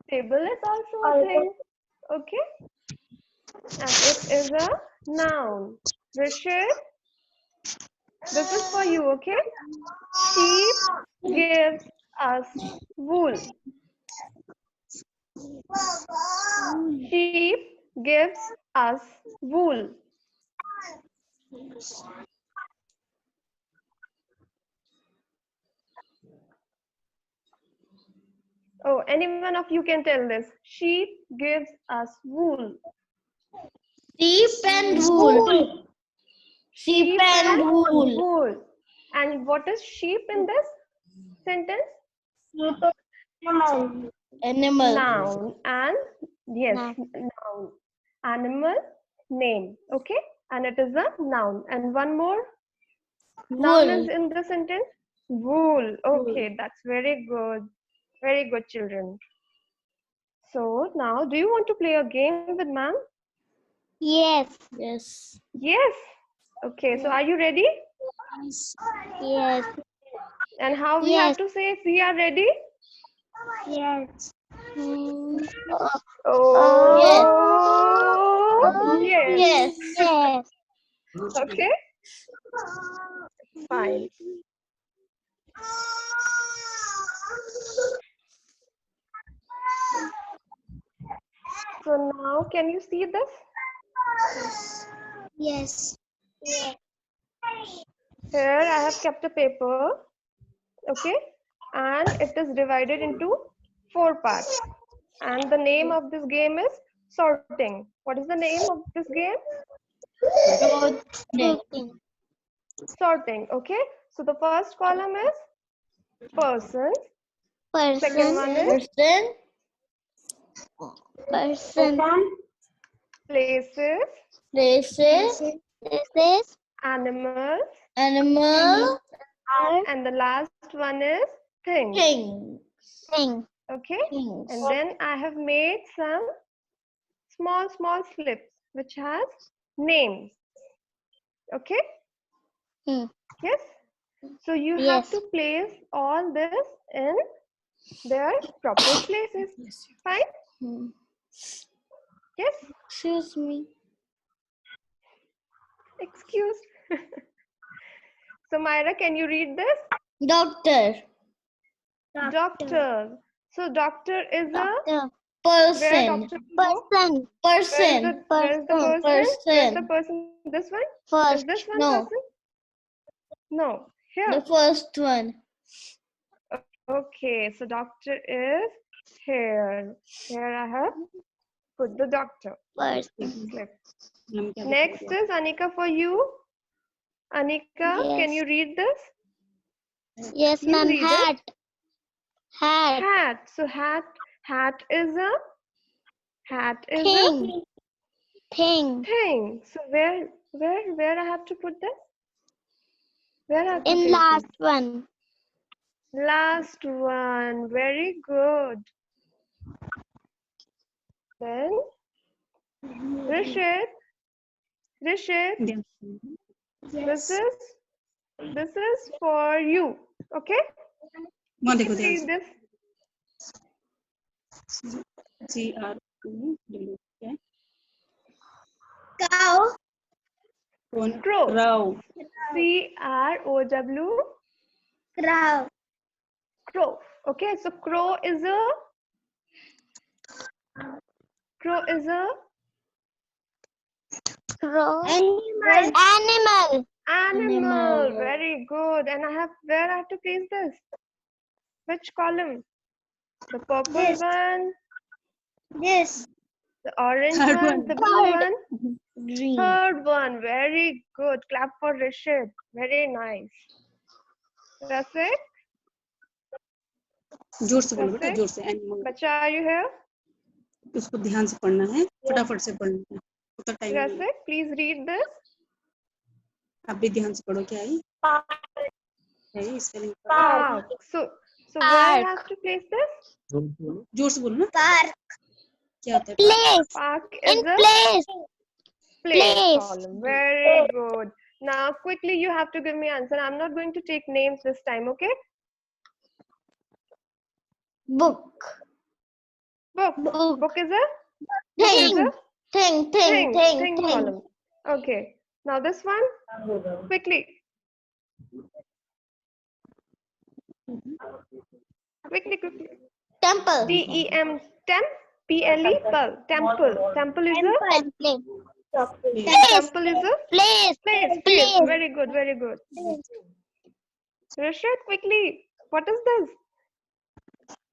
Table is also a thing. Okay, and it is a noun. Rishit, this is for you. Okay, sheep gives us wool. Sheep gives us wool. Oh, any one of you can tell this. Sheep gives us wool. Sheep and wool. Sheep and wool. Wool. And what is sheep in this sentence? Animal. Noun. And yes, noun. Animal name. Okay, and it is a noun. And one more noun is Wool. in the sentence. Wool. Okay, that's very good. Very good, children. So now, do you want to play a game with ma'am? Yes. Yes. Yes. Okay, so are you ready? Yes. And how we have to say if we are ready? Yes. Oh, yes. Yes. Yes. Okay, fine. So now, can you see this? Yes. Here I have kept a paper, okay, and it is divided into 4 parts. And the name of this game is sorting. What is the name of this game? Sorting, okay. So the first column is persons. Second one is Person. places, Places. animals, Animal. and the last one is things. Thing. Okay, and then I have made some small slips which has names. Okay, yes. So you have to place all this in their proper places. Fine. Yes. Excuse me. Excuse. So Myra, can you read this? Doctor. Doctor. So doctor is a Person. where doctor go? Person. Where is the person? Where is the Person. person? This one? First. Is this one No. person? No. Here. The first one. Okay. So doctor is here. Here I have put the doctor. Person. Slip. Next is Anika for you. Anika, can you read this? Yes, You ma'am. read it. Hat. Hat. Hat. So hat is a Thing. thing. So where I have to put this? Where I have to In place last this? one. Last one. Very good. Then Rishit. This is for you. Okay? वहाँ देखो ध्यान Read से this. CROW क्या है? Cow. कौन? Crow. Crow. CROW. Crow. Crow. Okay, so crow is a Crow. animal. Very good. And where I have to place this? Which column? The purple one, This. the orange Third one, one. the blue one. Green. Third one. Very good. Clap for Rishit. Very nice. Rasik, जोर से बोलो बेटा, जोर से. Animal. Bacha, are you here? उसको ध्यान से पढ़ना है, फटाफट से पढ़ना है. उतना टाइम नहीं है. Rasik, please read this. आप भी ध्यान से पढ़ो. क्या है? है spelling. Park. So where I have to place this? जोर से बोलो ना. Park. क्या होता है? Place. Park In is a place. place column. Very good. Now quickly you have to give me answer. I'm not going to take names this time, okay? Book. Book. Book. Book is a book is a Thing. thing column. Okay. Now this one quickly. Quickly. Temple. T-E-M temp P-L-E temple. Temple is a temple is a place. Very good. Rashid, quickly. What is this?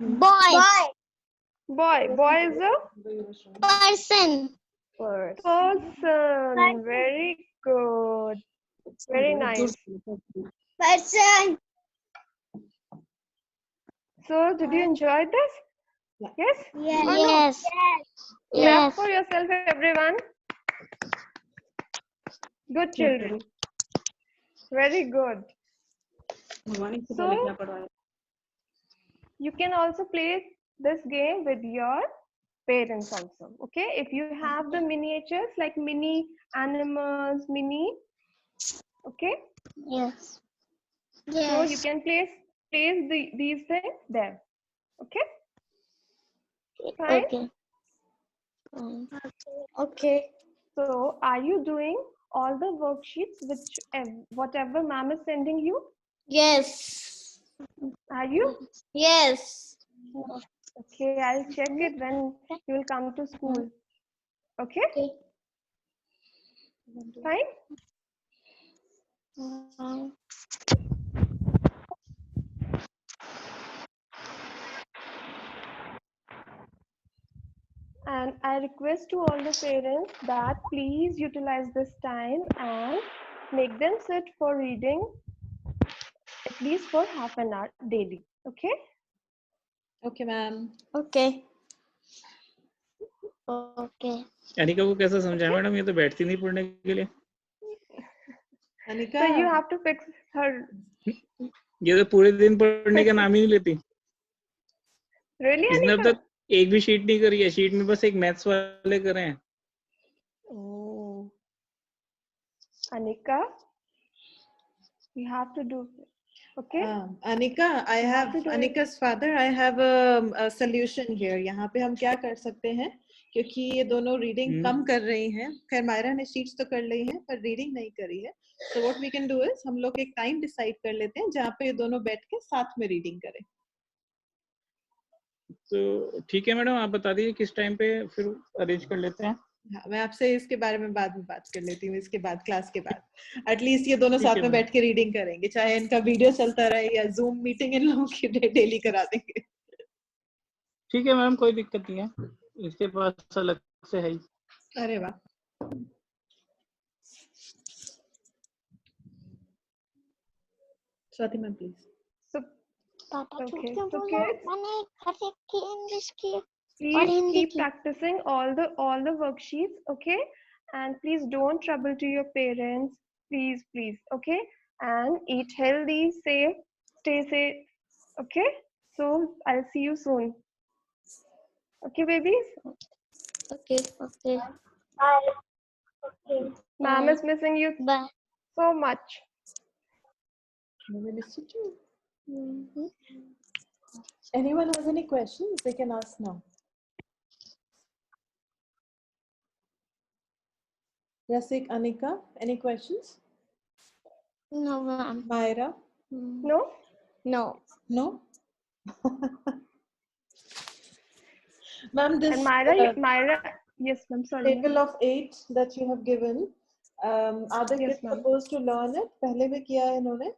Boy. Boy is a Person. person. Very good. Very nice. Person. So, did you enjoy this? Yes? Yes. Or no? Yes. Clap for yourself, everyone. Good children. Very good. So, you can also play this game with your parents also. Okay? If you have the miniatures like mini animals, okay? Yes. So you can place these things there. Okay? Fine? Okay. So are you doing all the worksheets which whatever ma'am is sending you? Yes. Are you? Yes. Okay, I'll check it when you will come to school. Okay? Fine? And I request to all the parents that please utilize this time and make them sit for reading at least for half an hour daily. Okay? Okay, ma'am. Okay. Anika को कैसा समझाया madam? ये तो बैठती नहीं पढ़ने के लिए. Anika, So you have to fix her. ये तो पूरे दिन पढ़ने का नाम ही नहीं लेती. Really, इसने अब Anika? तक एक भी शीट नहीं करी है. शीट में बस एक मैथ्स वाले करे हैं. Oh, Anika, you have to do. Okay? Anika, I have Anika's father. I have a solution here. यहाँ पे हम क्या कर सकते हैं? क्योंकि ये दोनों रीडिंग कम कर रही हैं. खैर मायरा ने शीट्स तो कर ली हैं पर रीडिंग नहीं करी है. So what we can do is हम लोग एक टाइम डिसाइड कर लेते हैं जहाँ पे ये दोनों बैठ के साथ में रीडिंग करें. तो ठीक है मैडम, आप बता दीजिए किस टाइम पे फिर अरेंज कर लेते हैं. हाँ, मैं आपसे इसके बारे में बाद में बात कर लेती हूँ. इसके बाद क्लास के बाद एटलीस्ट ये दोनों साथ में बैठ के रीडिंग करेंगे, चाहे इनका वीडियो चलता रहे या जूम मीटिंग इन लोगों की डेली करा देंगे. ठीक है मैम, कोई दिक्कत नहीं है. इसके पास अलग से है. अरे वाह. Swati ma'am please. Okay, so kids, please keep practicing all the worksheets, okay? And please don't trouble to your parents, please, okay? And eat healthy, safe, stay safe, okay? So I'll see you soon. Okay, babies? Okay. Ma'am is missing you Bye. so much. Anyone has any questions? They can ask now. Rasik, Anika, any questions? No, ma'am. Myra? No? No. No? Ma'am, this And Myra, yes, ma'am, sorry. table of 8 that you have given, are the Yes, kids ma'am. supposed to learn it? पहले भी किया है इन्होंने?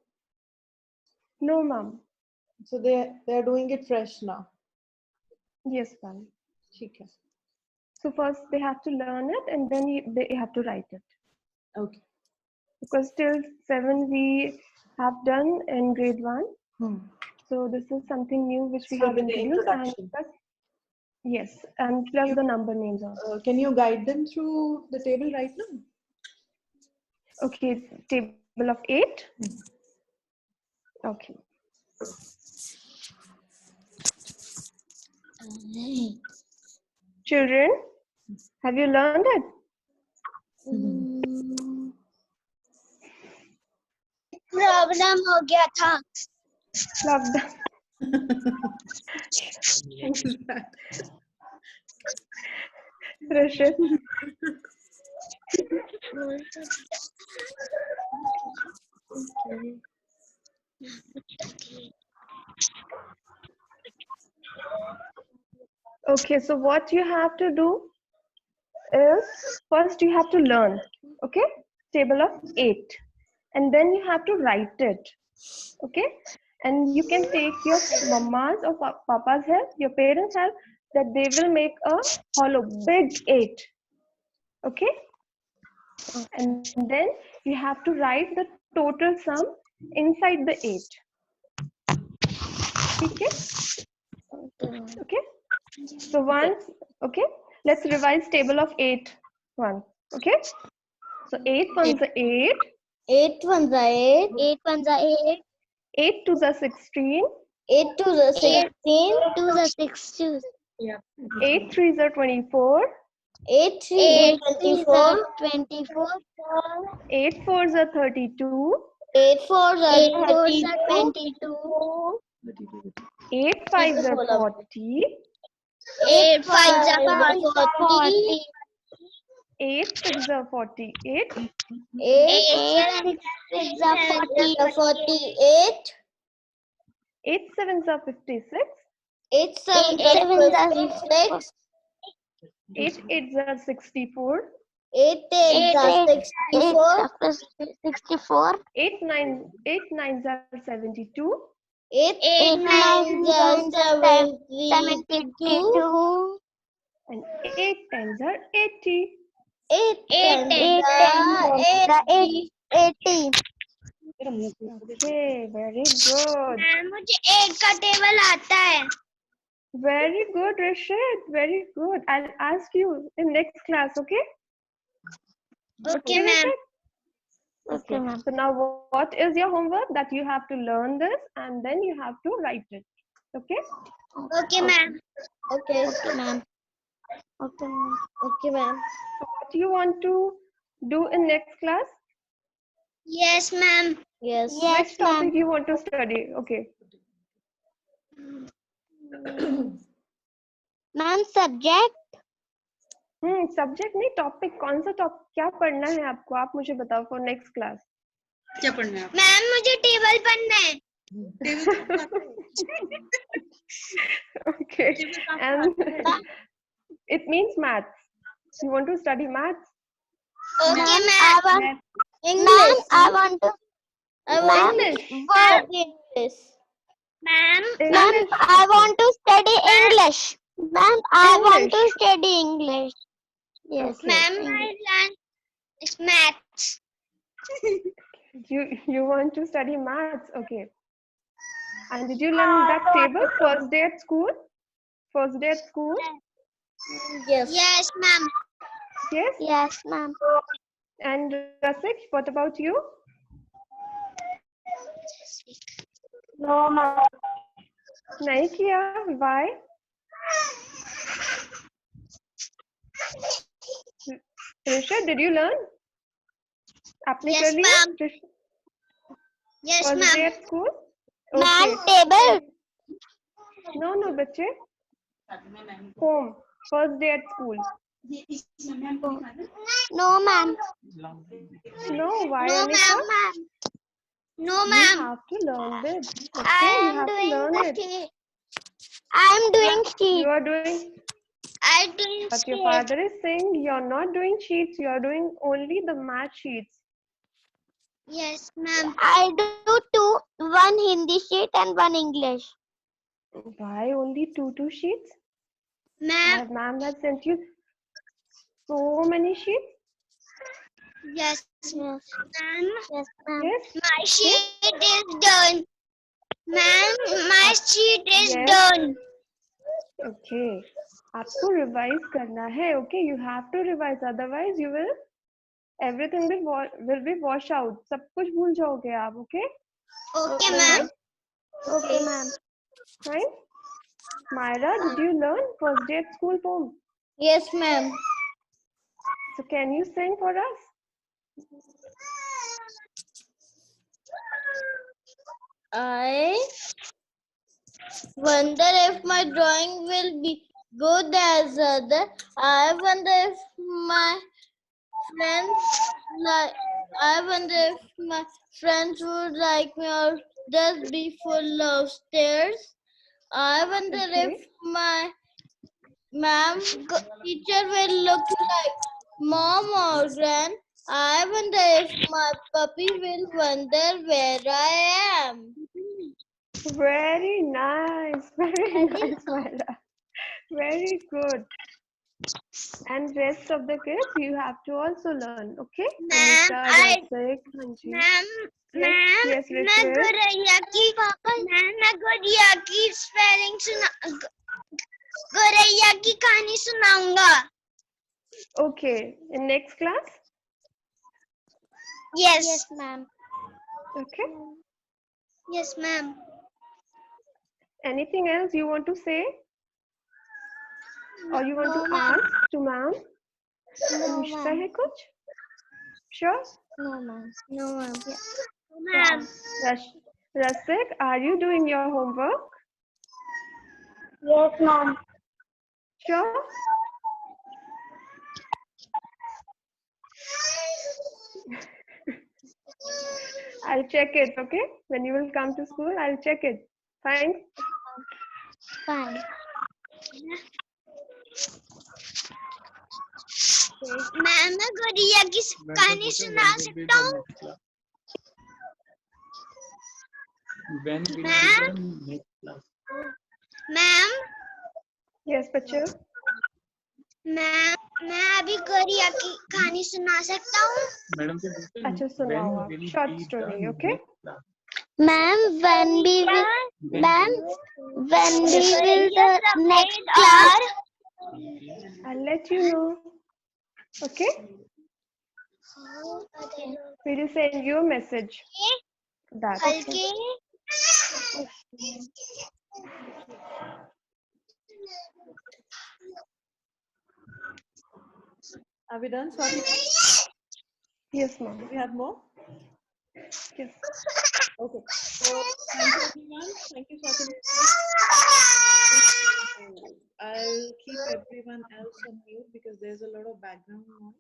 No, ma'am. So they are doing it fresh now. Yes, ma'am. ठीक है. So first they have to learn it and then they have to write it. Okay. Because till 7 we have done in grade 1. So this is something new which we have with the introduced. And introduction. plus, yes, and plus the number names also. Can you guide them through the table right now? Okay, table of 8. Okay. Children, have you learned it? Problem हो गया था। Lockdown. Who's that? Rishit. Okay, so what you have to do is first you have to learn, okay, table of 8, and then you have to write it, okay, and you can take your mama's or papa's help, your parents' help, that they will make a hollow big 8, okay, and then you have to write the total sum inside the 8, okay. Okay, so once, okay, let's revise table of 8 once, okay. So 8 ones are 8, 8 ones are 8. 8 ones are 8. 8 to the 16, 8 to the 16. 8 to the 16. 8 threes are 24, 8 3 24. 24. 8 fours are 32, 8 4s are 22. 8 fives are 40, 8 5s are 40. 8 sixes are 48, 8 6 are 48. 8 sevens are 56, 8 7s are 56. 8 eights are 64, 8 8s are 64. 8 nines are 72, 8 9s are 72. and 8 tens are 80. 8 10s are 80. Okay, very good. मुझे 8 का table आता है. Very good, Rashid. Very good. I'll ask you in next class, okay? Okay, ma'am. Rashid? Okay, ma'am. So now what is your homework? That you have to learn this and then you have to write it. Okay? Okay, ma'am. Okay, ma'am. Okay, ma'am. So what do you want to do in next class? Yes, ma'am. Yes. Which topic you want to study? Okay. Ma'am, subject. Subject नहीं, topic. कौन सा topic, क्या पढ़ना है आपको, आप मुझे बताओ फॉर नेक्स्ट क्लास. क्या पढ़ना है? मैम मुझे टेबल पढ़ना है. Okay, and it means maths. You want to study maths? Okay, ma'am. English. I want to. English. English. Ma'am, English. I want to study English. Ma'am, I want to study English. Yes. Okay. Ma'am, I learn maths. You want to study maths? Okay. And did you learn that table first day at school? First day at school? Yes. Yes, ma'am. Yes. Yes, ma'am. And Rasik, what about you? No, ma'am. नहीं किया. Why? Risha, did you learn? आपने Yes, कर लिया? ma'am. Yes, First day ma'am. at school? Ma'am, table. No, बच्चे. Home. First day at school. No, ma'am. No, why, No, Anika? ma'am. No, You ma'am. have to learn this. Okay, I you am have to doing learn the it. sheet. I am doing sheet. You are doing, I doing but your sheet. father is saying you're not doing sheets, you're doing only the math sheets. Yes, ma'am. I do two. One Hindi sheet and one English. Why only two sheets? Ma'am. Ma'am has sent you so many sheets. Yes. Yes. Ma'am. Yes, ma'am. Yes. My sheet is done. Ma'am, my sheet is Yes. done. Okay. आपको revise करना है. Okay, you have to revise. Otherwise, you will everything will be washed out. सब कुछ भूल जाओगे आप. Okay. Okay, ma'am. Okay, ma'am. Fine. Myra, did you learn first day at school poem? Yes, ma'am. So can you sing for us? I wonder if my drawing will be good as other. I wonder if my friends like. I wonder if my friends would like me or just be full of stares. I wonder if Okay. my teacher will look like mom or grand. I wonder if my puppy will wonder where I am. Very nice. Very nice, Myra. Very good. And rest of the kids, you have to also learn. Okay? Ma'am, Anika, Rasik, Hanji. Ma'am, Yes, Rishit. मैं गौरैया की spelling गौरैया की कहानी सुनाऊंगा. Okay. In next class? Yes, ma'am. Okay. Yes, ma'am. Anything else you want to say? Or you want to ask to ma'am? पूछता है कुछ? Sure? No, ma'am. No, ma'am. Rasik, are you doing your homework? Yes, ma'am. Sure? I'll check it, okay? When you will come to school, I'll check it. Fine? Fine. Ma'am मैं गौरैया की कहानी सुना सकता हूँ. When will be the next class? Ma'am Yes, बच्चों. मैं अभी गौरैया की कहानी सुना सकता हूँ. मैडम से अच्छा सुनाओ आप. Short story, okay? Ma'am, when we will the next class? I'll let you know. Okay? We will send you a message. That. Okay. Are we done, Swati? Yes, ma'am. Do we have more? Yes. Okay. So thank you everyone. Thank you, Swati. I'll keep everyone else on mute because there's a lot of background noise.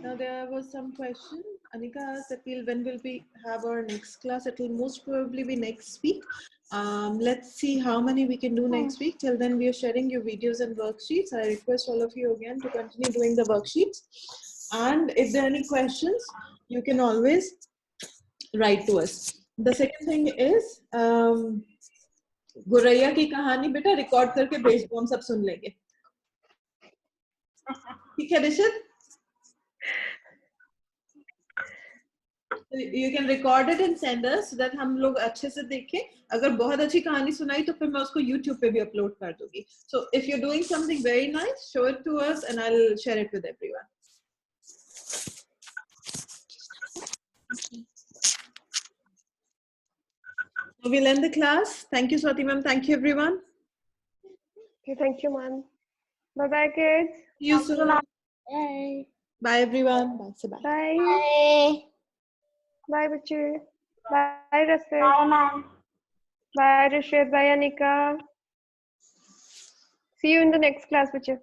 Now there was some question. Anika asked that when will we have our next class? It will most probably be next week. Let's see how many we can do next week. Till then, we are sharing your videos and worksheets. I request all of you again to continue doing the worksheets. And if there are any questions, you can always write to us. The second thing is, गौरैया की कहानी बेटा record करके भेज दो, हम सब सुन लेंगे. ठीक है रिशित? You can record it and send us so that हम लोग अच्छे से देखें. अगर बहुत अच्छी कहानी सुनाई तो फिर मैं उसको YouTube पे भी अपलोड कर दूंगी. So if you're doing something very nice, show it to us and I'll share it with everyone. So we'll end the class. Thank you, Swati ma'am. Thank you, everyone. Okay, thank you, ma'am. Bye-bye, kids. See you soon. Bye. Bye, everyone. Bye. Say bye. Bye. Bye. Bye, बच्चे. Bye, Rasik. Bye, ma'am. Bye, Rishit. Bye, Anika. See you in the next class, बच्चे.